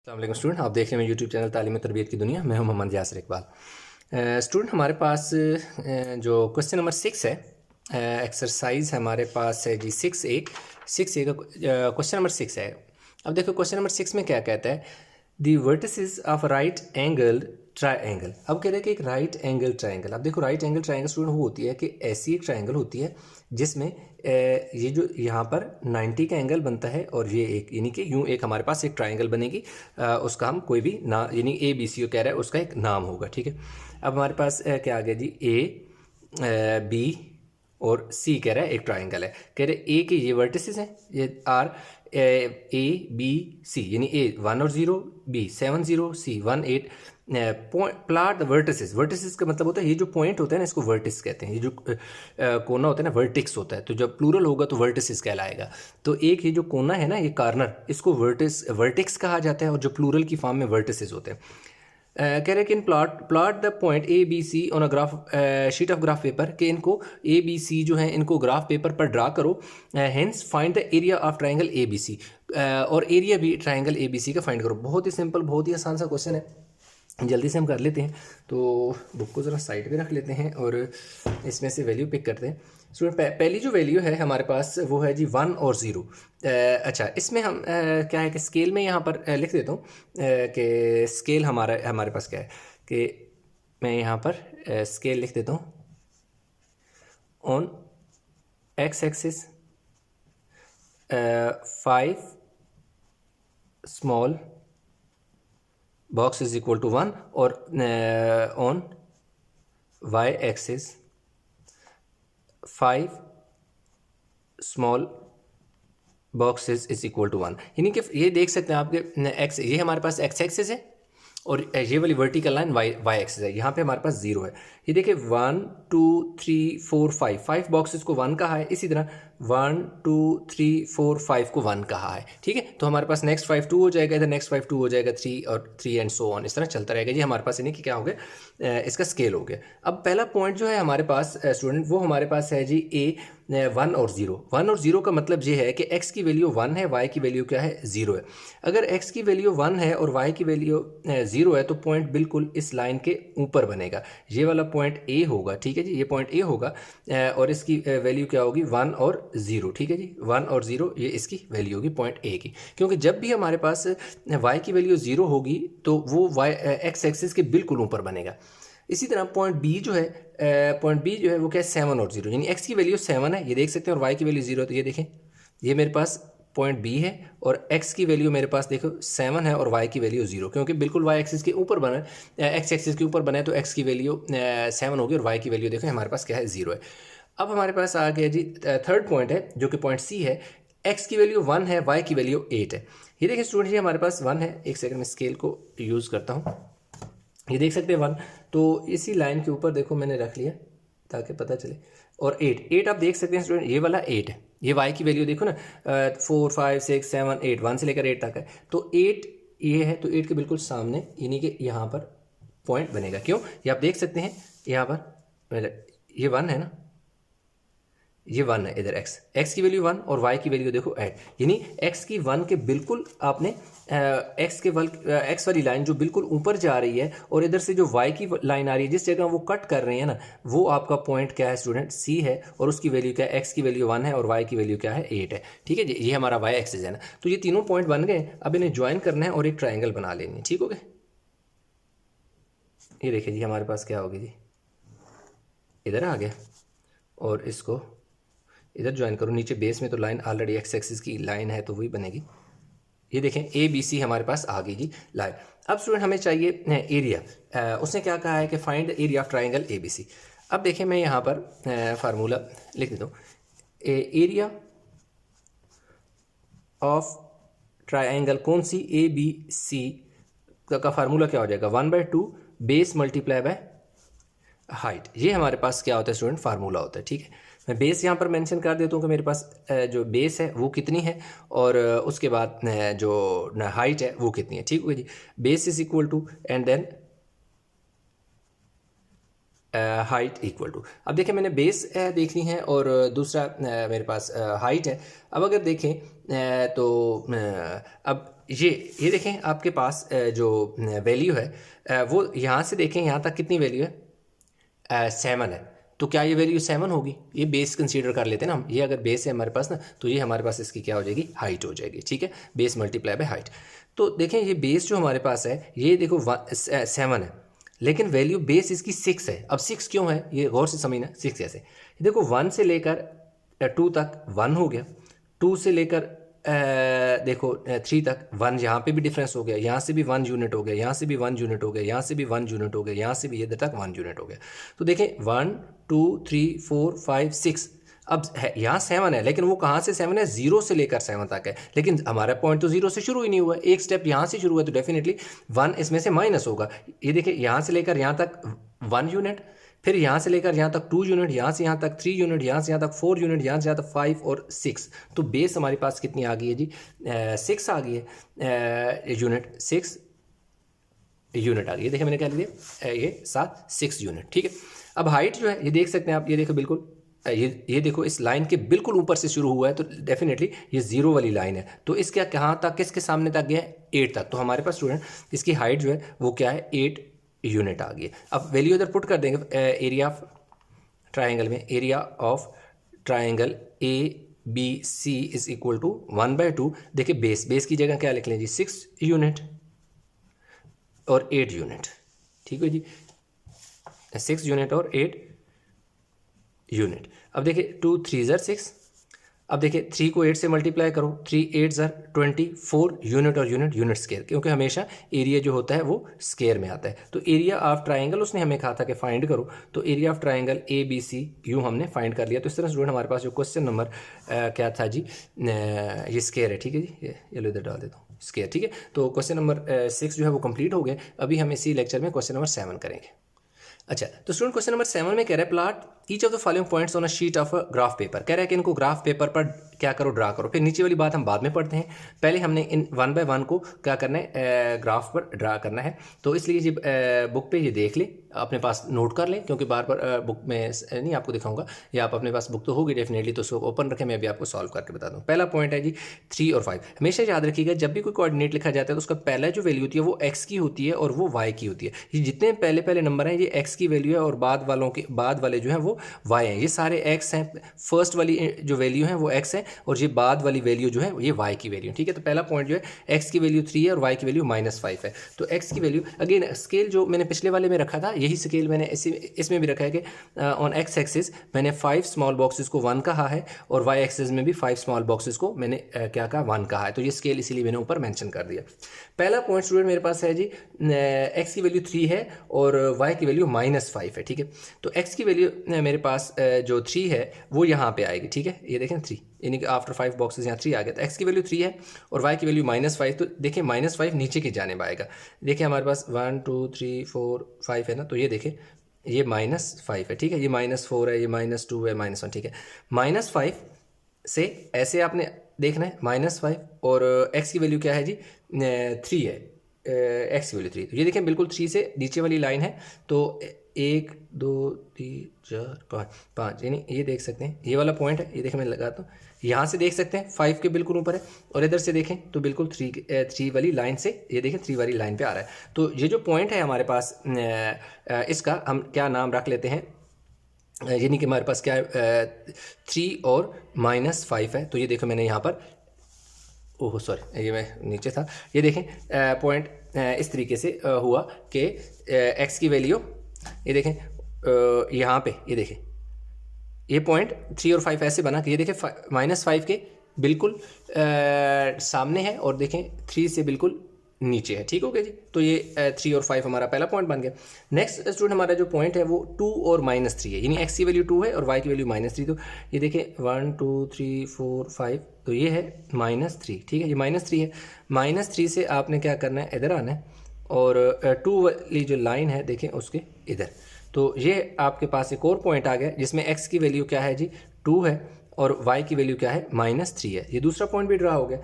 अस्सलाम स्टूडेंट, आप देख रहे हैं यूट्यूब चैनल तालीम तरबियत की दुनिया। मैं हूं मोहम्मद यासिर इकबाल। स्टूडेंट, हमारे पास जो क्वेश्चन नंबर 6 है, एक्सरसाइज हमारे पास है जी 6A का क्वेश्चन नंबर 6 है। अब देखो क्वेश्चन नंबर 6 में क्या कहता है, the vertices of right angle triangle. अब कह रहे हैं कि एक राइट एंगल ट्राइंगल। अब देखो राइट एंगल ट्राइंगल स्टूडेंट वो होती है कि ऐसी एक ट्राइंगल होती है जिसमें ये जो यहाँ पर 90 का एंगल बनता है और ये एक यानी कि यूँ एक हमारे पास एक ट्राइंगल बनेगी, उसका हम कोई भी ना यानी ABC कह रहा है उसका एक नाम होगा। ठीक है, अब हमारे पास क्या आ गया जी, B और C कह रहा है एक ट्राइंगल है। कह रहे ए के ये वर्टिसेस हैं, ये आर ABC यानी A 1 और 0, B 7 0, C 1 8। Plot the vertices. Vertices का मतलब होता है ये जो पॉइंट होता है ना, इसको वर्टिस कहते हैं। ये जो कोना होता है ना, वर्टिक्स होता है। तो जब प्लूरल होगा तो वर्टिसेस कहलाएगा। तो एक ये जो कोना है ना, ये कॉर्नर, इसको वर्टिक्स कहा जाता है और जो प्लूरल की फॉर्म में वर्टिसेस होते हैं। कह रहे कि इन plot the point ABC on a graph sheet of graph paper, कि इनको ABC जो है इनको ग्राफ पेपर पर ड्रा करो। Hence find the area of triangle ABC, और एरिया भी ट्राइंगल ABC का फाइंड करो। बहुत ही सिंपल, बहुत ही आसान सा क्वेश्चन है, जल्दी से हम कर लेते हैं। तो बुक को ज़रा साइड पे रख लेते हैं और इसमें से वैल्यू पिक करते हैं। स्टूडेंट, पहली जो वैल्यू है हमारे पास वो है जी 1 और 0। अच्छा, इसमें हम क्या है कि स्केल में यहाँ पर लिख देता हूँ कि स्केल हमारे पास क्या है कि मैं यहाँ पर स्केल लिख देता हूँ। On X axis 5 small box is equal to 1 और on Y axis 5 small boxes is equal to 1। यानी कि ये देख सकते हैं आपके एक्स, ये हमारे पास एक्स एक्सिस है और ये वाली वर्टिकल लाइन वाई एक्सिस है। यहाँ पे हमारे पास 0 है। ये देखिए 1 2 3 4 5 बॉक्सेस को 1 कहा है। इसी तरह 1 2 3 4 5 को 1 कहा है। ठीक है, तो हमारे पास नेक्स्ट 5 2 हो जाएगा, इधर नेक्स्ट 5 2 हो जाएगा 3 और 3 एंड सो ऑन, इस तरह चलता रहेगा। ये हमारे पास यानी कि क्या हो गया, इसका स्केल हो गया। अब पहला पॉइंट जो है हमारे पास स्टूडेंट, वो हमारे पास है जी A 1 और 0। 1 और 0 का मतलब ये है कि x की वैल्यू 1 है, y की वैल्यू क्या है, 0 है। अगर x की वैल्यू 1 है और y की वैल्यू 0 है तो पॉइंट बिल्कुल इस लाइन के ऊपर बनेगा। ये वाला पॉइंट A होगा। ठीक है जी, ये पॉइंट A होगा और इसकी वैल्यू क्या होगी, 1 और 0। ठीक है जी, 1 और 0 ये इसकी वैल्यू होगी पॉइंट A की। क्योंकि जब भी हमारे पास y की वैल्यू 0 होगी तो वो x एक्सिस के बिल्कुल ऊपर बनेगा। इसी तरह पॉइंट B जो है वो क्या है, 7 और 0, यानी x की वैल्यू 7 है, ये देख सकते हैं, और y की वैल्यू 0 है। तो ये देखें, ये मेरे पास पॉइंट B है और x की वैल्यू मेरे पास देखो 7 है और y की वैल्यू 0, क्योंकि बिल्कुल y एक्सिस के ऊपर बना है, x एक्सिस के ऊपर बना है, तो x की वैल्यू 7 होगी और y की वैल्यू देखो हमारे पास क्या है, 0 है। अब हमारे पास आ गया जी थर्ड पॉइंट है जो कि पॉइंट C है। x की वैल्यू 1 है, y की वैल्यू 8 है। ये देखिए स्टूडेंट, ये हमारे पास 1 है। एक सेकंड में स्केल को यूज़ करता हूँ। ये देख सकते हैं 1, तो इसी लाइन के ऊपर देखो मैंने रख लिया ताकि पता चले। और 8 आप देख सकते हैं स्टूडेंट, ये वाला 8 है। ये y की वैल्यू देखो ना, 4 5 6 7 8, 1 से लेकर 8 तक है। तो 8 ये है, तो 8 के बिल्कुल सामने यानी कि यहाँ पर पॉइंट बनेगा। क्यों, ये आप देख सकते हैं यहाँ पर ये 1 है ना, ये 1 है, इधर x की वैल्यू 1 और y की वैल्यू देखो 8, यानी x की 1 के बिल्कुल आपने x वाली लाइन जो बिल्कुल ऊपर जा रही है और इधर से जो y की लाइन आ रही है, जिस जगह वो कट कर रहे हैं ना, वो आपका पॉइंट क्या है स्टूडेंट, C है। और उसकी वैल्यू क्या है, x की वैल्यू 1 है और y की वैल्यू क्या है, 8 है। ठीक है जी, ये हमारा y एक्सिस है ना। तो ये तीनों पॉइंट बन गए। अब इन्हें ज्वाइन करना है और एक ट्राइंगल बना लेनी है। ठीक हो गया, ये देखिए जी हमारे पास क्या होगी जी, इधर आ गया और इसको इधर ज्वाइन करो। नीचे बेस में तो लाइन ऑलरेडी एक्स एक्सिस की लाइन है तो वही बनेगी। ये देखें ABC हमारे पास आ गई जी लाइन। अब स्टूडेंट हमें चाहिए एरिया। उसने क्या कहा है कि find the area of triangle ABC। अब देखें मैं यहाँ पर फार्मूला लिख देता हूँ। एरिया ऑफ ट्राइंगल कौन सी, ABC का फार्मूला क्या हो जाएगा, 1/2 बेस मल्टीप्लाई बाय हाइट। ये हमारे पास क्या होता है स्टूडेंट, फार्मूला होता है। ठीक है, मैं बेस यहाँ पर मेंशन कर देता हूँ कि मेरे पास जो बेस है वो कितनी है और उसके बाद जो हाइट है वो कितनी है। ठीक हो जी, base is equal to and then height equal to. अब देखें मैंने बेस देखनी है और दूसरा मेरे पास हाइट है। अब अगर देखें तो अब ये देखें आपके पास जो वैल्यू है वो यहाँ से देखें यहाँ तक कितनी वैल्यू है 7 है। तो क्या ये वैल्यू 7 होगी? ये बेस कंसीडर कर लेते हैं ना हम। ये अगर बेस है हमारे पास ना तो ये हमारे पास इसकी क्या हो जाएगी? हाइट हो जाएगी। ठीक है, बेस मल्टीप्लाई बाय हाइट। तो देखें ये बेस जो हमारे पास है ये देखो 7 है, लेकिन वैल्यू बेस इसकी 6 है। अब 6 क्यों है ये गौर से समझना। 6 ऐसे देखो 1 से लेकर 2 तक 1 हो गया, 2 से लेकर देखो 3 तक 1, यहाँ पे भी डिफरेंस हो गया, यहाँ से भी 1 यूनिट हो गया, यहाँ से भी 1 यूनिट हो गया, यहाँ से भी 1 यूनिट हो गया, यहाँ से भी इधर तक 1 यूनिट हो गया। तो देखें 1 2 3 4 5 6। अब है यहाँ 7 है, लेकिन वो कहाँ से 7 है? 0 से लेकर 7 तक है, लेकिन हमारा पॉइंट तो 0 से शुरू ही नहीं हुआ। एक स्टेप यहाँ से शुरू हुआ तो डेफिनेटली 1 इसमें से माइनस होगा। ये देखिए यहाँ से लेकर यहाँ तक 1 यूनिट, फिर यहाँ से लेकर यहाँ तक 2 यूनिट, यहाँ से यहाँ तक 3 यूनिट, यहाँ से यहाँ तक 4 यूनिट, यहाँ से यहाँ तक 5 और 6। तो बेस हमारे पास कितनी आ गई है जी? 6 आ गई है यूनिट, 6 यूनिट आ गई है। देखिए मैंने क्या लिख दिया, ये 6 यूनिट। ठीक है, अब हाइट जो है ये देख सकते हैं आप, ये देखो बिल्कुल ये देखो इस लाइन के बिल्कुल ऊपर से शुरू हुआ है, तो डेफिनेटली ये 0 वाली लाइन है। तो इसका कहाँ तक, किसके सामने तक गया है? 8 तक। तो हमारे पास स्टूडेंट इसकी हाइट जो है वो क्या है? 8 यूनिट आ गई है। अब वैल्यू इधर पुट कर देंगे। एरिया ऑफ ट्राइंगल में, area of triangle ABC is equal to 1/2। देखिए बेस की जगह क्या लिख लें जी? 6 यूनिट और 8 यूनिट। ठीक है जी, 6 यूनिट और 8 यूनिट। अब देखिए 2 3 ज़र 6। अब देखिए 3 को 8 से मल्टीप्लाई करो, 3 8 ज़र 24 यूनिट और यूनिट स्केयर, क्योंकि हमेशा एरिया जो होता है वो स्केयर में आता है। तो एरिया ऑफ ट्राइंगल उसने हमें कहा था कि फाइंड करो, तो एरिया ऑफ ट्राइंगल ABC यूँ हमने फाइंड कर लिया। तो इस तरह स्टूडेंट हमारे पास जो क्वेश्चन नंबर क्या था जी? ये स्केयर है। ठीक है जी, ये लो इधर डाल देता हूँ, स्केयर। ठीक है, तो क्वेश्चन नंबर 6 जो है वो कंप्लीट हो गया। अभी हम इसी लेक्चर में क्वेश्चन नंबर 7 करेंगे। अच्छा, तो स्टूडेंट क्वेश्चन नंबर 7 में कह रहा है plot each of the following points on a sheet of graph paper. कह रहा है कि इनको ग्राफ पेपर पर क्या करो? ड्रा करो। फिर नीचे वाली बात हम बाद में पढ़ते हैं, पहले हमने इन 1 बाय 1 को क्या करना है? ग्राफ पर ड्रा करना है। तो इसलिए जी बुक पे ये देख ले, अपने पास नोट कर लें, क्योंकि बार बार बुक में नहीं आपको दिखाऊंगा, या आप अपने पास बुक तो होगी डेफिनेटली, तो उसको ओपन रखें, मैं भी आपको सॉल्व करके बता दूँ। पहला पॉइंट है जी 3 और 5। हमेशा याद रखिएगा जब भी कोई कोऑर्डिनेट लिखा जाता है तो उसका पहला जो वैल्यू होती है वो x की होती है और वो y की होती है। ये जितने पहले नंबर हैं ये x की वैल्यू है और बाद वाले जो हैं वो y हैं। ये सारे x हैं, फर्स्ट वाली जो वैल्यू है वो x है और ये बाद वाली वैल्यू जो है ये y की वैल्यू। ठीक है, तो पहला पॉइंट जो है x की वैल्यू 3 है और y की वैल्यू -5 है। तो x की वैल्यू अगेन स्केल जो मैंने पिछले वाले में रखा था यही स्केल मैंने इसमें भी रखा है कि ऑन x एक्सिस मैंने 5 स्मॉल बॉक्सेस को 1 कहा है और y एक्सिस में भी 5 स्मॉल बॉक्सेस को मैंने क्या कहा? 1 कहा है। तो ये स्केल इसीलिए मैंने ऊपर मेंशन कर दिया। पहला पॉइंट स्टूडेंट मेरे पास है जी x की वैल्यू 3 है और y की वैल्यू -5 है। ठीक है, तो x की वैल्यू मेरे पास जो 3 है वो यहाँ पे आएगी। ठीक है, ये देखें 3, यानी कि आफ्टर 5 बॉक्सेस यहाँ 3 आ गया। तो x की वैल्यू 3 है और y की वैल्यू -5। तो देखिए -5 नीचे की जानिब आएगा। देखिए हमारे पास 1 2 3 4 5 है ना, तो ये देखिए ये -5 है। ठीक है, ये -4 है, ये -2 है, -1। ठीक है, -5 से ऐसे आपने देखना है -5 और x की वैल्यू क्या है जी? 3 है। x की वैल्यू 3, तो ये देखें बिल्कुल 3 से नीचे वाली लाइन है। तो 1 2 3 4 5, यानी ये देख सकते हैं ये वाला पॉइंट है। ये देखें मैं लगाता हूँ, यहाँ से देख सकते हैं 5 के बिल्कुल ऊपर है और इधर से देखें तो बिल्कुल 3 वाली लाइन से ये देखें 3 वाली लाइन पे आ रहा है। तो ये जो पॉइंट है हमारे पास इसका हम क्या नाम रख लेते हैं? यानी कि हमारे पास क्या है? 3 और -5 है। तो ये देखो मैंने यहाँ पर, ओह सॉरी ये मैं नीचे था, ये देखें पॉइंट इस तरीके से हुआ कि x की वैल्यू ये देखें यहाँ पे, ये देखें ये पॉइंट 3 और 5 ऐसे बना कि ये देखें -5 के बिल्कुल सामने है और देखें 3 से बिल्कुल नीचे है। ठीक हो गया जी, तो ये 3 और 5 हमारा पहला पॉइंट बन गया। नेक्स्ट स्टूडेंट हमारा जो पॉइंट है वो 2 और -3 है, यानी x की वैल्यू 2 है और y की वैल्यू -3। तो ये देखें 1 2 3 4 5, तो ये है -3। ठीक है, ये -3 है। -3 से आपने क्या करना है? इधर आना है और 2 वाली जो लाइन है देखें उसके इधर। तो ये आपके पास एक और पॉइंट आ गया जिसमें x की वैल्यू क्या है जी? 2 है और y की वैल्यू क्या है? -3 है। ये दूसरा पॉइंट भी ड्रा हो गया।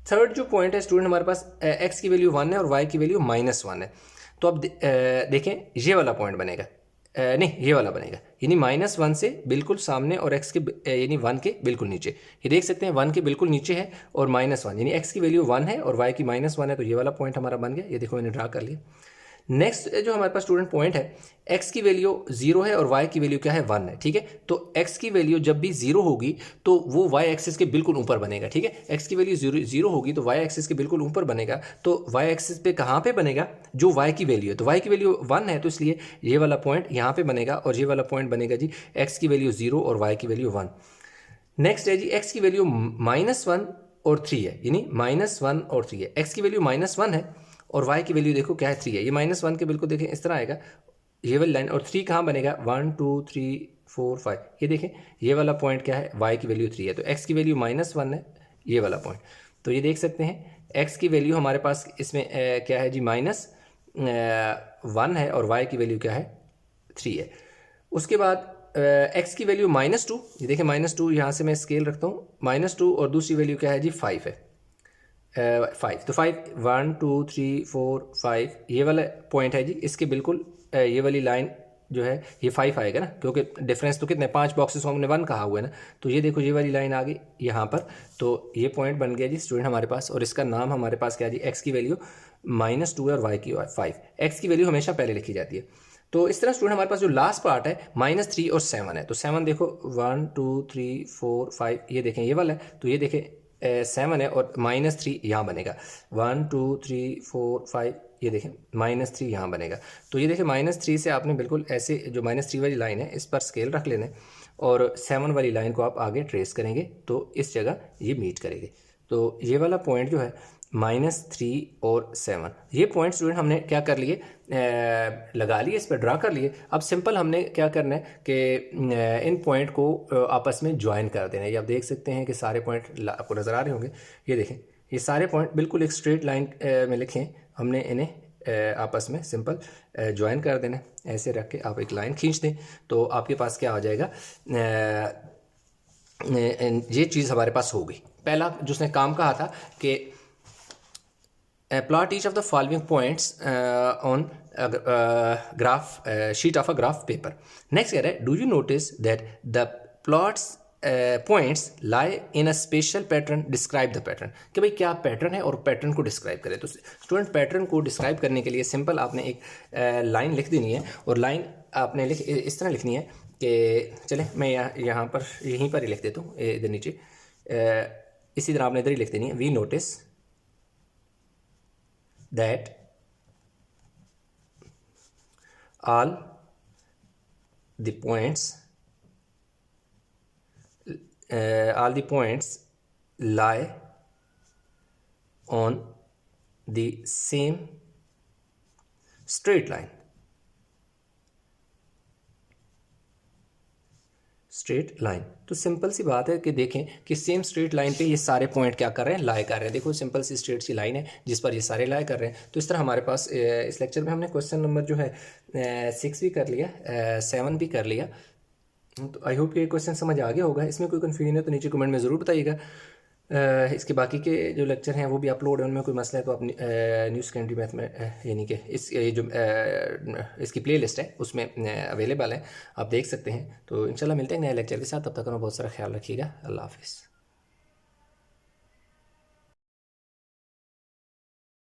थर्ड जो पॉइंट है स्टूडेंट हमारे पास x की वैल्यू 1 है और y की वैल्यू -1 है। तो अब देखें ये वाला पॉइंट बनेगा, नहीं ये वाला बनेगा, यानी -1 से बिल्कुल सामने और x के यानी 1 के बिल्कुल नीचे। ये देख सकते हैं 1 के बिल्कुल नीचे है और -1 यानी x की वैल्यू 1 है और y की -1 है, तो ये वाला पॉइंट हमारा बन गया। ये देखो मैंने ड्रा कर लिया। नेक्स्ट जो हमारे पास स्टूडेंट पॉइंट है, x की वैल्यू 0 है और y की वैल्यू क्या है 1 है, ठीक है। तो x की वैल्यू जब भी 0 होगी तो वो y एक्सिस के बिल्कुल ऊपर बनेगा, ठीक है। x की वैल्यू 0 होगी तो y एक्सिस के बिल्कुल ऊपर बनेगा। तो y एक्सिस पे कहाँ पे बनेगा, जो y की वैल्यू है, तो y की वैल्यू 1 है, तो इसलिए ये वाला पॉइंट यहाँ पे बनेगा और ये वाला पॉइंट बनेगा जी x की वैल्यू 0 और y की वैल्यू 1। नेक्स्ट है जी x की वैल्यू -1 और 3 है, यानी -1 और 3 है। x की वैल्यू -1 है और y की वैल्यू देखो क्या है 3 है। ये -1 के बिल्कुल देखें इस तरह आएगा ये वाली लाइन, और 3 कहाँ बनेगा 1 2 3 4 5। ये देखें ये वाला पॉइंट क्या है, y की वैल्यू 3 है, तो x की वैल्यू -1 है ये वाला पॉइंट। तो ये देख सकते हैं x की वैल्यू हमारे पास इसमें क्या है जी -1 है और y की वैल्यू क्या है 3 है। उसके बाद x की वैल्यू -2, ये देखें -2 यहाँ से मैं स्केल रखता हूँ, -2 और दूसरी वैल्यू क्या है जी 5 है, 5। तो 5 1 2 3 4 5 ये वाला पॉइंट है जी, इसके बिल्कुल ये वाली लाइन जो है ये 5 आएगा ना, क्योंकि डिफरेंस तो कितने 5 बॉक्सेस को हमने 1 कहा हुआ है ना। तो ये देखो ये वाली लाइन आ गई यहाँ पर, तो ये पॉइंट बन गया जी स्टूडेंट हमारे पास, और इसका नाम हमारे पास क्या है जी, x की वैल्यू -2 है और y की 5। x की वैल्यू हमेशा पहले लिखी जाती है। तो इस तरह स्टूडेंट हमारे पास जो लास्ट पार्ट है -3 और 7 है, तो 7 देखो 1 2 3 4 5 ये देखें ये वाला है, तो ये देखें 7 है और -3 यहाँ बनेगा, 1 2 3 4 5 ये देखें -3 यहाँ बनेगा। तो ये देखें -3 से आपने बिल्कुल ऐसे जो -3 वाली लाइन है इस पर स्केल रख लेना है और 7 वाली लाइन को आप आगे ट्रेस करेंगे तो इस जगह ये मीट करेंगे। तो ये वाला पॉइंट जो है -3 और 7 ये पॉइंट स्टूडेंट हमने क्या कर लिए, लगा लिए, इस पर ड्रा कर लिए। अब सिंपल हमने क्या करना है कि इन पॉइंट को आपस में ज्वाइन कर देना है। ये आप देख सकते हैं कि सारे पॉइंट आपको नज़र आ रहे होंगे, ये देखें ये सारे पॉइंट बिल्कुल एक स्ट्रेट लाइन में लिखें, हमने इन्हें आपस में सिंपल ज्वाइन कर देना है। ऐसे रख के आप एक लाइन खींच दें तो आपके पास क्या आ जाएगा, ये चीज़ हमारे पास होगी। पहला जो उसने काम कहा था कि plot each of the following points on graph sheet of a graph paper. Next कह रहा है, do you notice that the plots points lie in a spatial pattern, describe the pattern। कि भाई क्या पैटर्न है और पैटर्न को describe करें। तो स्टूडेंट पैटर्न को डिस्क्राइब करने के लिए सिंपल आपने एक लाइन लिख देनी है और लाइन आपने इस तरह लिखनी है कि चले मैं यहाँ पर यहीं पर ही लिख देता हूँ, इधर नीचे इसी तरह आपने इधर ही लिख देनी है, we notice that all the points lie on the same straight line। तो सिंपल सी बात है कि देखें कि सेम स्ट्रेट लाइन पे ये सारे पॉइंट क्या कर रहे हैं, लाई कर रहे हैं। देखो सिंपल सी स्ट्रेट सी लाइन है जिस पर ये सारे लाई कर रहे हैं। तो इस तरह हमारे पास इस लेक्चर में हमने क्वेश्चन नंबर जो है 6 भी कर लिया, 7 भी कर लिया। तो आई होप कि ये क्वेश्चन समझ आ गया होगा। इसमें कोई कन्फ्यूजन है तो नीचे कमेंट में ज़रूर बताइएगा। इसके बाकी के जो लेक्चर हैं वो भी अपलोड है, उनमें कोई मसला है तो आप न्यू सेकेंडरी मैथ में यानी कि इसकी प्लेलिस्ट है उसमें अवेलेबल है, आप देख सकते हैं। तो इंशाल्लाह मिलते हैं नए लेक्चर के साथ, तब तक बहुत सारा ख्याल रखिएगा। अल्लाह हाफिज़।